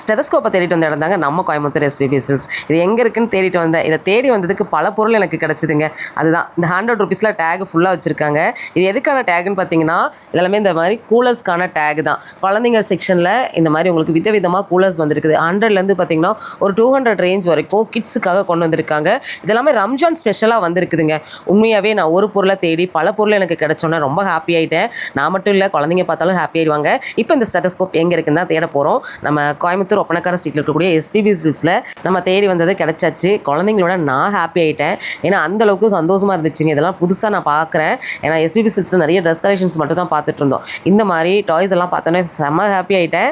ஸ்டெதஸ்கோப்பை தேடிட்டு வந்த இடம் தாங்க நம்ம கோயம்புத்தூர் எஸ்பிபி சில்க்ஸ். இது எங்கே இருக்குன்னு தேடிட்டு வந்தேன். இதை தேடி வந்ததுக்கு பல பொருள் எனக்கு கிடச்சிதுங்க. அதுதான் இந்த ₹100 டேக் ஃபுல்லாக வச்சுருக்காங்க. இது எதுக்கான டேக்குன்னு பார்த்தீங்கன்னா, இதெல்லாமே இந்த மாதிரி கூலர்ஸ்க்கான டேக் தான். குழந்தைங்க செக்ஷனில் இந்த மாதிரி உங்களுக்கு விதவிதமாக கூலர்ஸ் வந்துருக்குது. 100லேருந்து பார்த்தீங்கன்னா ஒரு 200 ரேஞ்ச் வரைக்கும் கிட்ஸுக்காக கொண்டு வந்திருக்காங்க. இதெல்லாமே ரம்ஜான் ஸ்பெஷலாக வந்திருக்குதுங்க. உண்மையாகவே நான் ஒரு பொருளை தேடி பல பொருள் எனக்கு கிடச்சோன்னே ரொம்ப ஹாப்பி ஆகிட்டேன். நான் மட்டும் இல்லை, குழந்தைங்க பார்த்தாலும் ஹாப்பி ஆயிடுவாங்க. இப்போ இந்த ஸ்டெதஸ்கோப் எங்கே இருக்குன்னு தான் தேட போகிறோம். நம்ம கோயம்புத்தூர் ஒப்பனக்கார ஸ்ட்ரீட்டில் இருக்கக்கூடிய எஸ்பிபி சில்க்ஸில் நம்ம தேடி வந்தது கிடச்சாச்சு. குழந்தைங்களோட நான் ஹாப்பி ஆகிட்டேன். ஏன்னா அந்தளவுக்கு சந்தோஷமாக இருந்துச்சுங்க. இதெல்லாம் புதுசாக நான் பார்க்குறேன். ஏன்னா எஸ்பிபி சில்க்ஸில் நிறைய ட்ரெஸ் கலெக்ஷன்ஸ் மட்டும் தான் பார்த்துட்டு இருந்தோம். இந்த மாதிரி டாய்ஸ் எல்லாம் பார்த்தோன்னே செம்ம ஹாப்பி ஆகிட்டேன்.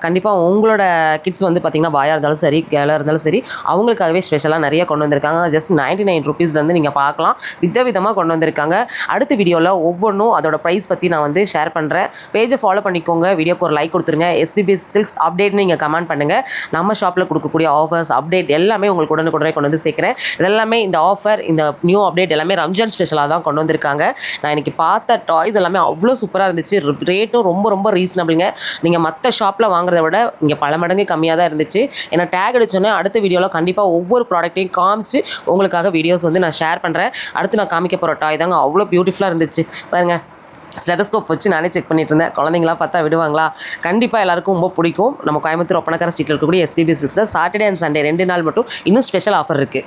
கண்டிப்பாக உங்களோட கிட்ஸ் வந்து பார்த்திங்கன்னா பாயாக இருந்தாலும் சரி, கேர்ளாக இருந்தாலும் சரி, அவங்களுக்காகவே ஸ்பெஷலாக நிறைய கொண்டு வந்திருக்காங்க. ஜஸ்ட் ₹99 நீங்கள் பார்க்கலாம். விதவிதமாக கொண்டு வந்திருக்காங்க. அடுத்த வீடியோவில் ஒவ்வொன்றும் அதோட ப்ரைஸ் பற்றி நான் வந்து ஷேர் பண்ணுறேன். பேஜை ஃபாலோ பண்ணிக்கோங்க. வீடியோக்கு ஒரு லைக் கொடுத்துருங்க. எஸ்பிபி சில்க்ஸ் அப்டேட்னு நீங்கள் கமெண்ட் பண்ணுங்கள். நம்ம ஷாப்பில் கொடுக்கக்கூடிய ஆஃபர்ஸ் அப்டேட் எல்லாமே உங்களுக்கு உடனுக்குடனே கொண்டு வந்து சேர்க்குறேன். இதெல்லாமே இந்த ஆஃபர், இந்த நியூ அப்டேட் எல்லாமே ரம்ஜான் ஸ்பெஷலாக தான் கொண்டு வந்திருக்காங்க. நான் இன்றைக்கி பார்த்த டாய்ஸ் எல்லாமே அவ்வளோ சூப்பராக இருந்துச்சு. ரேட்டும் ரொம்ப ரொம்ப ரீசனபிளுங்க. நீங்கள் மற்ற ஷாப்பில் வாங்குறத விட இங்கே பல மடங்கு கம்மியாக தான் இருந்துச்சு. ஏன்னா டேக் அடிச்சோன்னே அடுத்த வீடியோவில் கண்டிப்பாக ஒவ்வொரு ப்ராடக்ட்டையும் காமிச்சு உங்களுக்காக வீடியோஸ் வந்து நான் ஷேர் பண்ணுறேன். அடுத்து நான் காமிக்க போகிற டாய் தாங்க அவ்வளோ பியூட்டிஃபுல்லாக இருந்துச்சு. பாருங்கள், ஸ்டெதஸ்கோப் வச்சு நானே செக் பண்ணிட்டு இருந்தேன். குழந்தைங்களாம் பார்த்தா விடுவாங்களா? கண்டிப்பாக எல்லாருக்கும் ரொம்ப பிடிக்கும். நம்ம கோயம்புத்தூர் ஒப்பனக்கார ஸ்ட்ரீட்டில் இருக்கக்கூடிய எஸ்பிபி சில்க்ஸில் சாட்டர்டே அண்ட் சண்டே 2 நாள் மட்டும் இன்னும் ஸ்பெஷல் ஆஃபர் இருக்குது.